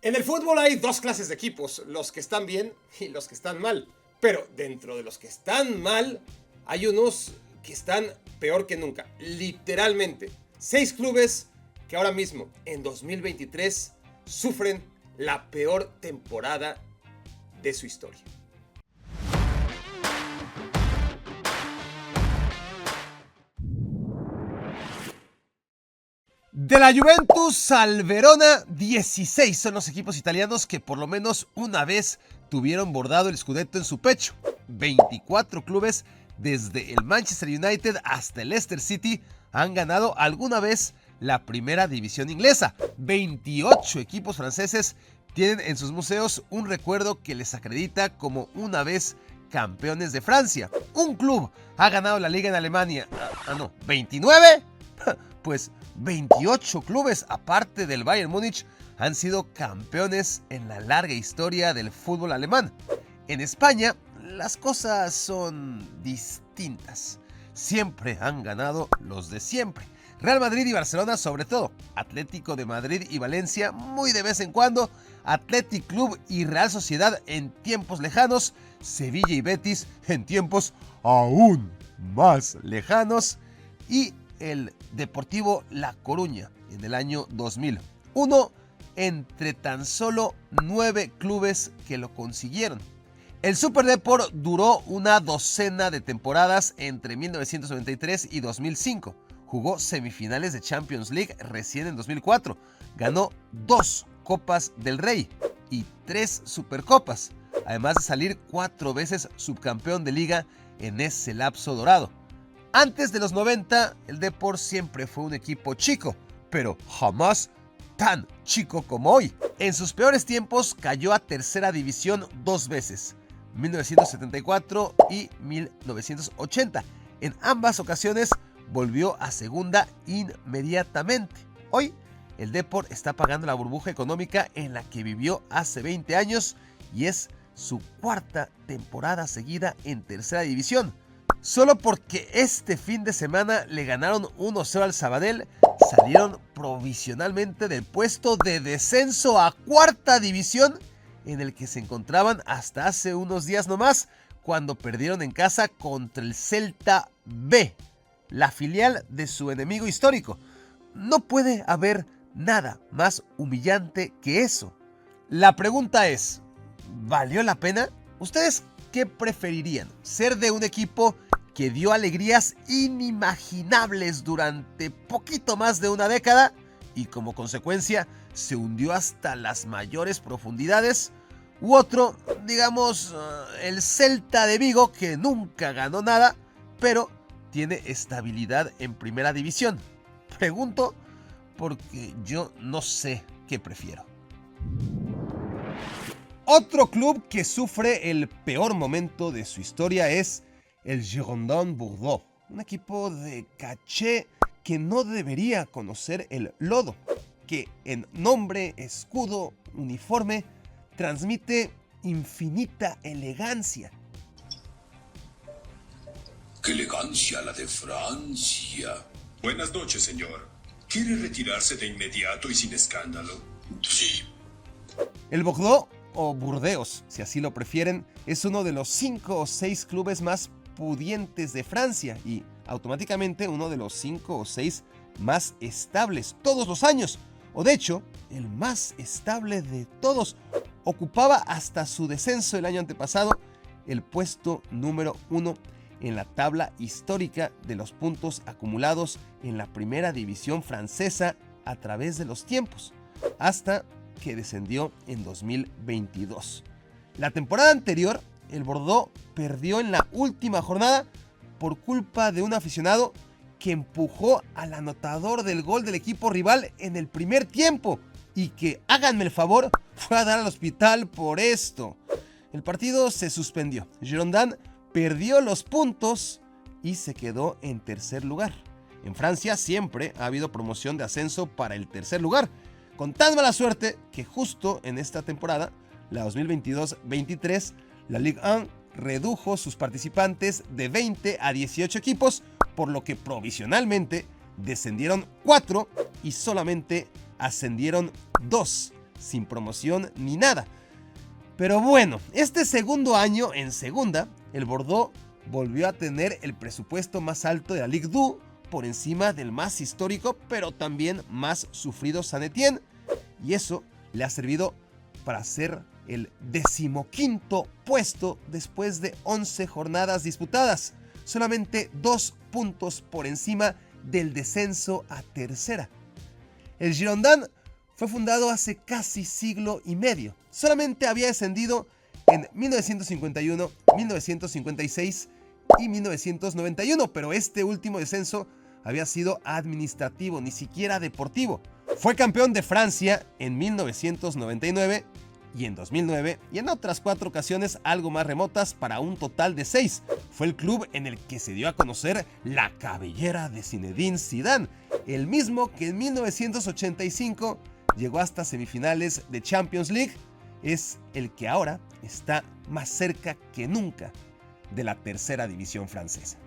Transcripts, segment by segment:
En el fútbol hay dos clases de equipos, los que están bien y los que están mal. Pero dentro de los que están mal, hay unos que están peor que nunca. Literalmente. 6 clubes que ahora mismo, en 2023, sufren la peor temporada de su historia. De la Juventus al Verona, 16 son los equipos italianos que por lo menos una vez tuvieron bordado el Scudetto en su pecho. 24 clubes, desde el Manchester United hasta el Leicester City, han ganado alguna vez la primera división inglesa. 28 equipos franceses tienen en sus museos un recuerdo que les acredita como una vez campeones de Francia. Un club ha ganado la liga en Alemania. No, ¿29? Pues 28 clubes, aparte del Bayern Múnich, han sido campeones en la larga historia del fútbol alemán. En España, las cosas son distintas. Siempre han ganado los de siempre. Real Madrid y Barcelona sobre todo. Atlético de Madrid y Valencia muy de vez en cuando. Athletic Club y Real Sociedad en tiempos lejanos. Sevilla y Betis en tiempos aún más lejanos. Y el Deportivo La Coruña en el año 2000. Uno entre tan solo 9 clubes que lo consiguieron. El Super Depor duró una docena de temporadas entre 1993 y 2005. Jugó semifinales de Champions League recién en 2004. Ganó 2 Copas del Rey y 3 Supercopas, además de salir 4 veces subcampeón de liga en ese lapso dorado. Antes de los 90, el Depor siempre fue un equipo chico, pero jamás tan chico como hoy. En sus peores tiempos cayó a tercera división 2 veces, 1974 y 1980. En ambas ocasiones volvió a segunda inmediatamente. Hoy, el Depor está pagando la burbuja económica en la que vivió hace 20 años y es su 4ª temporada seguida en tercera división. Solo porque este fin de semana le ganaron 1-0 al Sabadell, salieron provisionalmente del puesto de descenso a 4ª división, en el que se encontraban hasta hace unos días nomás, cuando perdieron en casa contra el Celta B, la filial de su enemigo histórico. No puede haber nada más humillante que eso. La pregunta es, ¿valió la pena? ¿Ustedes qué preferirían? ¿Ser de un equipo que dio alegrías inimaginables durante poquito más de una década y como consecuencia se hundió hasta las mayores profundidades? ¿U otro, digamos, el Celta de Vigo, que nunca ganó nada, pero tiene estabilidad en primera división? Pregunto porque yo no sé qué prefiero. Otro club que sufre el peor momento de su historia es el Girondin Bordeaux, un equipo de caché que no debería conocer el lodo, que en nombre, escudo, uniforme, transmite infinita elegancia. ¡Qué elegancia la de Francia! Buenas noches, señor. ¿Quiere retirarse de inmediato y sin escándalo? Sí. El Bordeaux, o Burdeos, si así lo prefieren, es uno de los 5 o 6 clubes más pudientes de Francia y automáticamente uno de los 5 o 6 más estables todos los años, o de hecho, el más estable de todos. Ocupaba hasta su descenso el año antepasado el puesto número 1 en la tabla histórica de los puntos acumulados en la primera división francesa a través de los tiempos, hasta que descendió en 2022. La temporada anterior, el Bordeaux perdió en la última jornada por culpa de un aficionado que empujó al anotador del gol del equipo rival en el primer tiempo y que, háganme el favor, fue a dar al hospital por esto. El partido se suspendió. Girondin perdió los puntos y se quedó en tercer lugar. En Francia siempre ha habido promoción de ascenso para el tercer lugar, con tan mala suerte que justo en esta temporada, la 2022-23, la Ligue 1 redujo sus participantes de 20 a 18 equipos, por lo que provisionalmente descendieron 4 y solamente ascendieron 2, sin promoción ni nada. Pero bueno, este segundo año en segunda, el Bordeaux volvió a tener el presupuesto más alto de la Ligue 2, por encima del más histórico, pero también más sufrido Saint-Étienne, y eso le ha servido para ser el 15º puesto después de 11 jornadas disputadas, solamente 2 puntos por encima del descenso a tercera. El Girondin fue fundado hace casi siglo y medio. Solamente había descendido en 1951, 1956 y 1991, pero este último descenso había sido administrativo, ni siquiera deportivo. Fue campeón de Francia en 1999 y en 2009 y en otras 4 ocasiones algo más remotas para un total de 6. Fue el club en el que se dio a conocer la cabellera de Zinedine Zidane, el mismo que en 1985 llegó hasta semifinales de Champions League. Es el que ahora está más cerca que nunca de la tercera división francesa.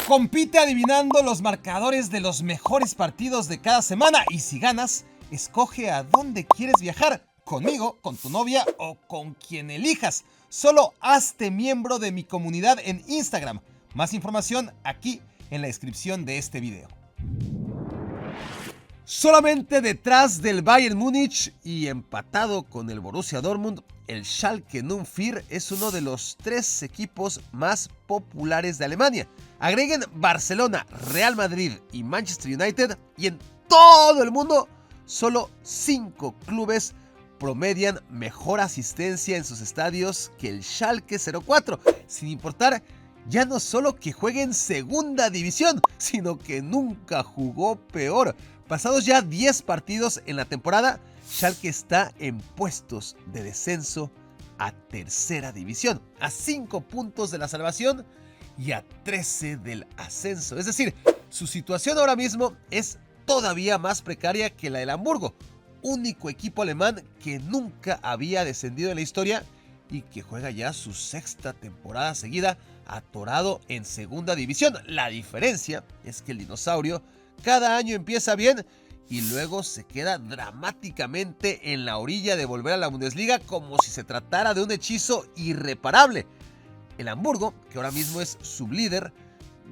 Compite adivinando los marcadores de los mejores partidos de cada semana y si ganas, escoge a dónde quieres viajar, conmigo, con tu novia o con quien elijas. Solo hazte miembro de mi comunidad en Instagram. Más información aquí en la descripción de este video. Solamente detrás del Bayern Múnich y empatado con el Borussia Dortmund, el Schalke 04 es uno de los 3 equipos más populares de Alemania. Agreguen Barcelona, Real Madrid y Manchester United y en todo el mundo solo 5 clubes promedian mejor asistencia en sus estadios que el Schalke 04, sin importar ya no solo que juegue en segunda división, sino que nunca jugó peor. Pasados ya 10 partidos en la temporada, Schalke está en puestos de descenso a tercera división, a 5 puntos de la salvación y a 13 del ascenso. Es decir, su situación ahora mismo es todavía más precaria que la del Hamburgo, único equipo alemán que nunca había descendido en la historia y que juega ya su 6ª temporada seguida atorado en segunda división. La diferencia es que el dinosaurio cada año empieza bien y luego se queda dramáticamente en la orilla de volver a la Bundesliga como si se tratara de un hechizo irreparable. El Hamburgo, que ahora mismo es sublíder,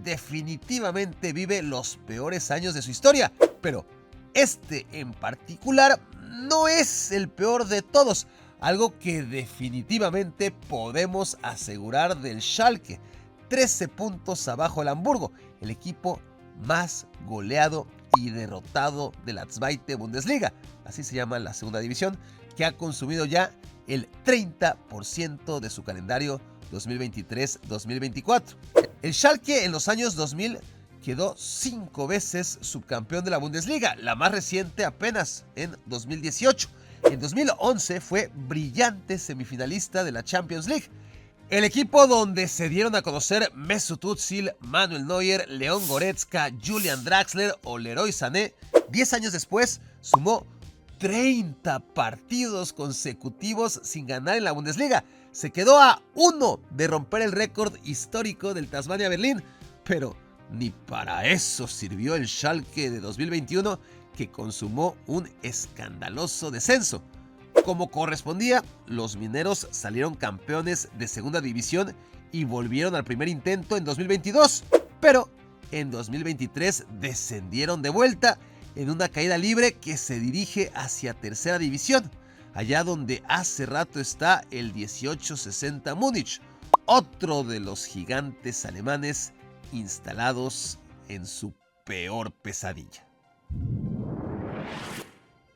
definitivamente vive los peores años de su historia, pero este en particular no es el peor de todos, algo que definitivamente podemos asegurar del Schalke. 13 puntos abajo el Hamburgo, el equipo más goleado y derrotado de la Zweite Bundesliga, así se llama la segunda división, que ha consumido ya el 30% de su calendario 2023-2024. El Schalke en los años 2000 quedó 5 veces subcampeón de la Bundesliga, la más reciente apenas en 2018. En 2011 fue brillante semifinalista de la Champions League. El equipo donde se dieron a conocer Mesut Özil, Manuel Neuer, Leon Goretzka, Julian Draxler o Leroy Sané, 10 años después sumó 30 partidos consecutivos sin ganar en la Bundesliga. Se quedó a 1 de romper el récord histórico del Tasmania Berlín, pero ni para eso sirvió el Schalke de 2021, que consumó un escandaloso descenso. Como correspondía, los mineros salieron campeones de segunda división y volvieron al primer intento en 2022, pero en 2023 descendieron de vuelta en una caída libre que se dirige hacia tercera división, allá donde hace rato está el 1860 Múnich, otro de los gigantes alemanes instalados en su peor pesadilla.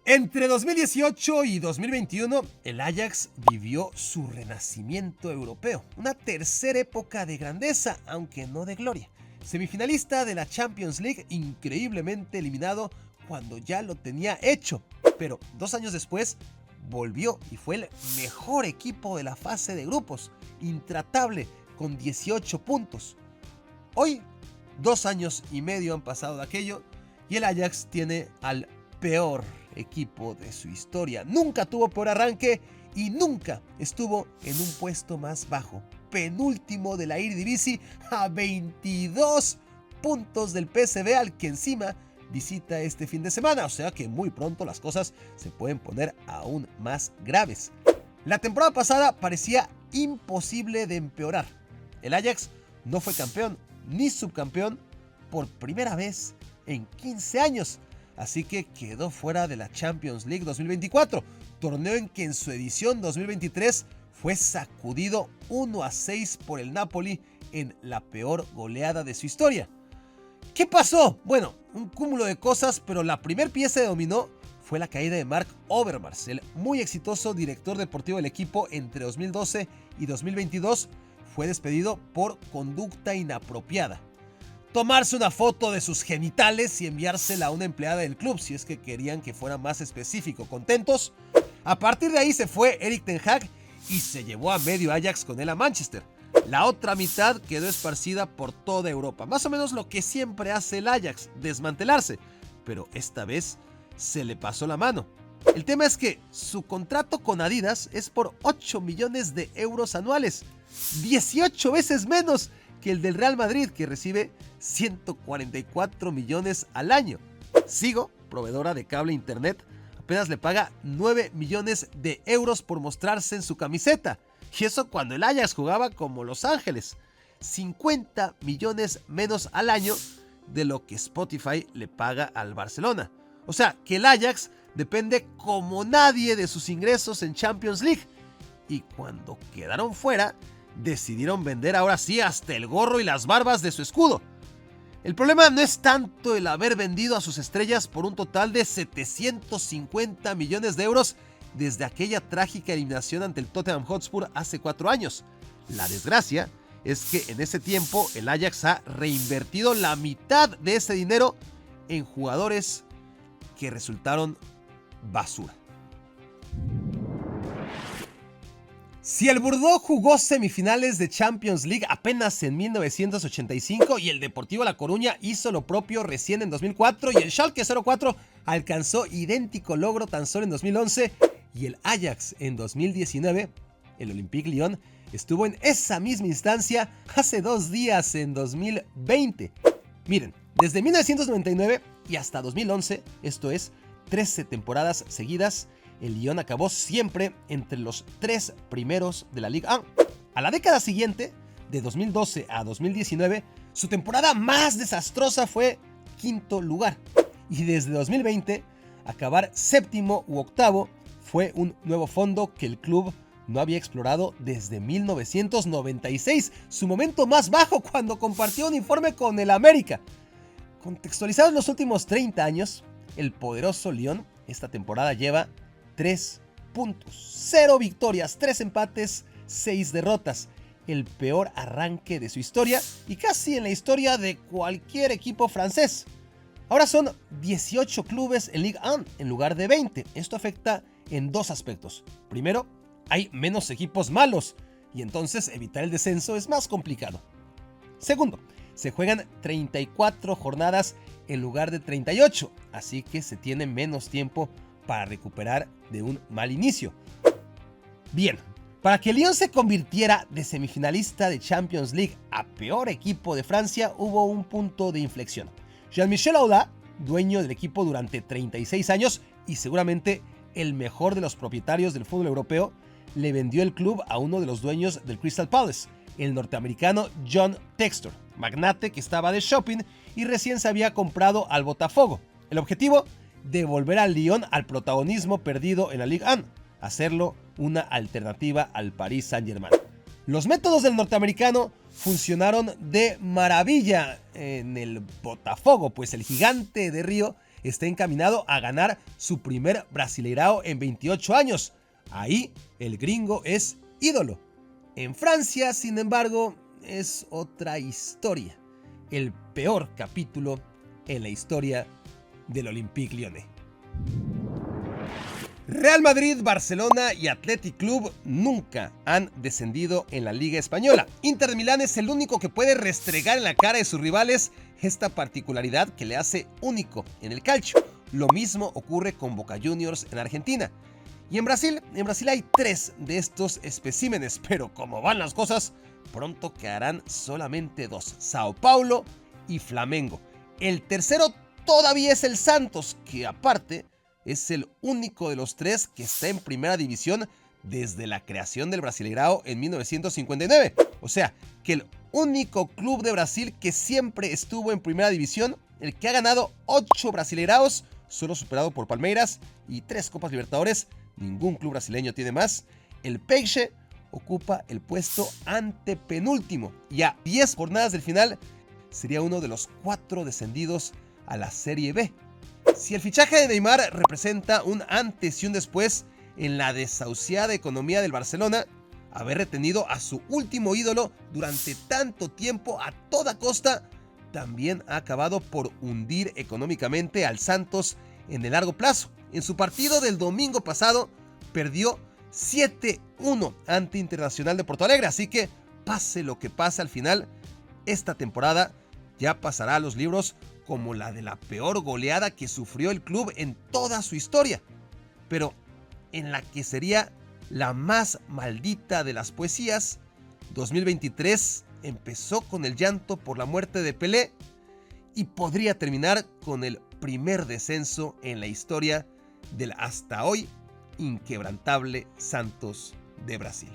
Entre 2018 y 2021, el Ajax vivió su renacimiento europeo, una tercera época de grandeza, aunque no de gloria. Semifinalista de la Champions League, increíblemente eliminado cuando ya lo tenía hecho, pero 2 años después volvió y fue el mejor equipo de la fase de grupos, intratable con 18 puntos. Hoy, 2 años y medio han pasado de aquello y el Ajax tiene al peor equipo de su historia. Nunca tuvo peor arranque y nunca estuvo en un puesto más bajo. Penúltimo de la Eredivisie a 22 puntos del PSV, al que encima visita este fin de semana, o sea que muy pronto las cosas se pueden poner aún más graves. La temporada pasada parecía imposible de empeorar. El Ajax no fue campeón ni subcampeón por primera vez en 15 años, así que quedó fuera de la Champions League 2024, torneo en que en su edición 2023 fue sacudido 1-6 por el Napoli en la peor goleada de su historia. ¿Qué pasó? Bueno, un cúmulo de cosas, pero la primer pieza de dominó fue la caída de Marc Overmars, el muy exitoso director deportivo del equipo entre 2012 y 2022, fue despedido por conducta inapropiada. Tomarse una foto de sus genitales y enviársela a una empleada del club, si es que querían que fuera más específico. ¿Contentos? A partir de ahí se fue Erik ten Hag y se llevó a medio Ajax con él a Manchester. La otra mitad quedó esparcida por toda Europa. Más o menos lo que siempre hace el Ajax, desmantelarse. Pero esta vez se le pasó la mano. El tema es que su contrato con Adidas es por 8 millones de euros anuales. 18 veces menos que el del Real Madrid, que recibe 144 millones al año. Sigo, proveedora de cable internet, apenas le paga 9 millones de euros por mostrarse en su camiseta. Y eso cuando el Ajax jugaba como Los Ángeles. 50 millones menos al año de lo que Spotify le paga al Barcelona. O sea, que el Ajax depende como nadie de sus ingresos en Champions League. Y cuando quedaron fuera, decidieron vender ahora sí hasta el gorro y las barbas de su escudo. El problema no es tanto el haber vendido a sus estrellas por un total de 750 millones de euros desde aquella trágica eliminación ante el Tottenham Hotspur hace 4 años. La desgracia es que en ese tiempo el Ajax ha reinvertido la mitad de ese dinero en jugadores que resultaron basura. Si el Bordeaux jugó semifinales de Champions League apenas en 1985 y el Deportivo La Coruña hizo lo propio recién en 2004 y el Schalke 04 alcanzó idéntico logro tan solo en 2011 y el Ajax en 2019, el Olympique Lyon estuvo en esa misma instancia hace 2 días en 2020. Miren, desde 1999 y hasta 2011, esto es 13 temporadas seguidas, el Lyon acabó siempre entre los 3 primeros de la Ligue 1. A la década siguiente, de 2012 a 2019, su temporada más desastrosa fue 5º lugar. Y desde 2020, acabar 7º u 8º fue un nuevo fondo que el club no había explorado desde 1996, su momento más bajo cuando compartió uniforme con el América. Contextualizados los últimos 30 años, el poderoso Lyon esta temporada lleva 3 puntos, 0 victorias, 3 empates, 6 derrotas. El peor arranque de su historia y casi en la historia de cualquier equipo francés. Ahora son 18 clubes en Ligue 1 en lugar de 20. Esto afecta en 2 aspectos. Primero, hay menos equipos malos y entonces evitar el descenso es más complicado. Segundo, se juegan 34 jornadas en lugar de 38, así que se tiene menos tiempo para recuperar de un mal inicio. Bien, para que Lyon se convirtiera de semifinalista de Champions League a peor equipo de Francia, hubo un punto de inflexión. Jean-Michel Aulas, dueño del equipo durante 36 años y seguramente el mejor de los propietarios del fútbol europeo, le vendió el club a uno de los dueños del Crystal Palace, el norteamericano John Textor, magnate que estaba de shopping y recién se había comprado al Botafogo. El objetivo, devolver al Lyon al protagonismo perdido en la Ligue 1, hacerlo una alternativa al Paris Saint-Germain. Los métodos del norteamericano funcionaron de maravilla en el Botafogo, pues el gigante de Río está encaminado a ganar su primer Brasileirao en 28 años. Ahí el gringo es ídolo. En Francia, sin embargo, es otra historia. El peor capítulo en la historia del Olympique Lyonnais. Real Madrid, Barcelona y Athletic Club nunca han descendido en la Liga Española. Inter de Milán es el único que puede restregar en la cara de sus rivales esta particularidad que le hace único en el calcio. Lo mismo ocurre con Boca Juniors en Argentina. Y en Brasil hay 3 de estos especímenes, pero como van las cosas, pronto quedarán solamente 2, Sao Paulo y Flamengo. El tercero todavía es el Santos, que aparte es el único de los tres que está en primera división desde la creación del Brasileirao en 1959. O sea, que el único club de Brasil que siempre estuvo en primera división, el que ha ganado 8 Brasileiraos, solo superado por Palmeiras, y 3 Copas Libertadores. Ningún club brasileño tiene más. El Peixe ocupa el puesto antepenúltimo y a 10 jornadas del final sería uno de los 4 descendidos a la Serie B. Si el fichaje de Neymar representa un antes y un después en la desahuciada economía del Barcelona, haber retenido a su último ídolo durante tanto tiempo a toda costa también ha acabado por hundir económicamente al Santos en el largo plazo. En su partido del domingo pasado perdió 7-1 ante Internacional de Porto Alegre, así que pase lo que pase al final, esta temporada ya pasará a los libros como la de la peor goleada que sufrió el club en toda su historia, pero en la que sería la más maldita de las poesías. 2023 empezó con el llanto por la muerte de Pelé y podría terminar con el primer descenso en la historia del hasta hoy inquebrantable Santos de Brasil.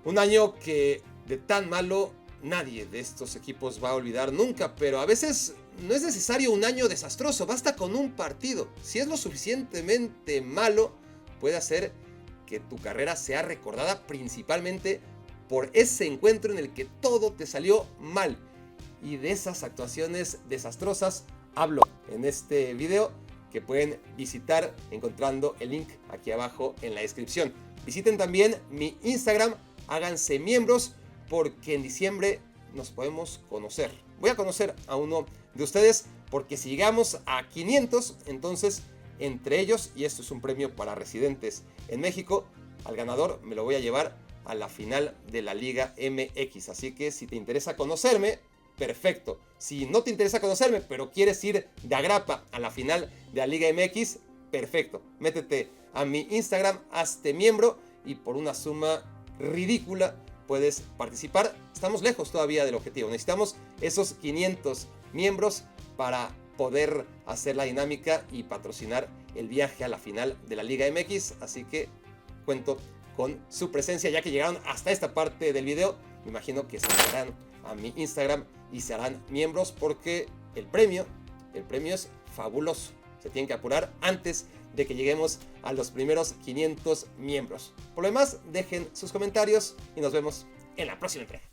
Un año que de tan malo nadie de estos equipos va a olvidar nunca, pero a veces no es necesario un año desastroso, basta con un partido. Si es lo suficientemente malo, puede hacer que tu carrera sea recordada principalmente por ese encuentro en el que todo te salió mal. Y de esas actuaciones desastrosas hablo en este video, que pueden visitar encontrando el link aquí abajo en la descripción. Visiten también mi Instagram, háganse miembros, porque en diciembre nos podemos conocer. Voy a conocer a uno de ustedes, porque si llegamos a 500, entonces entre ellos, y esto es un premio para residentes en México, al ganador me lo voy a llevar a la final de la Liga MX. Así que si te interesa conocerme, perfecto. Si no te interesa conocerme, pero quieres ir de agrapa a la final de la Liga MX, perfecto. Métete a mi Instagram, hazte miembro y por una suma ridícula puedes participar. Estamos lejos todavía del objetivo. Necesitamos esos 500 miembros para poder hacer la dinámica y patrocinar el viaje a la final de la Liga MX. Así que cuento con su presencia, ya que llegaron hasta esta parte del video. Me imagino que se meterán a mi Instagram y se harán miembros, porque el premio es fabuloso. Se tienen que apurar antes de que lleguemos a los primeros 500 miembros. Por lo demás, dejen sus comentarios y nos vemos en la próxima entrega.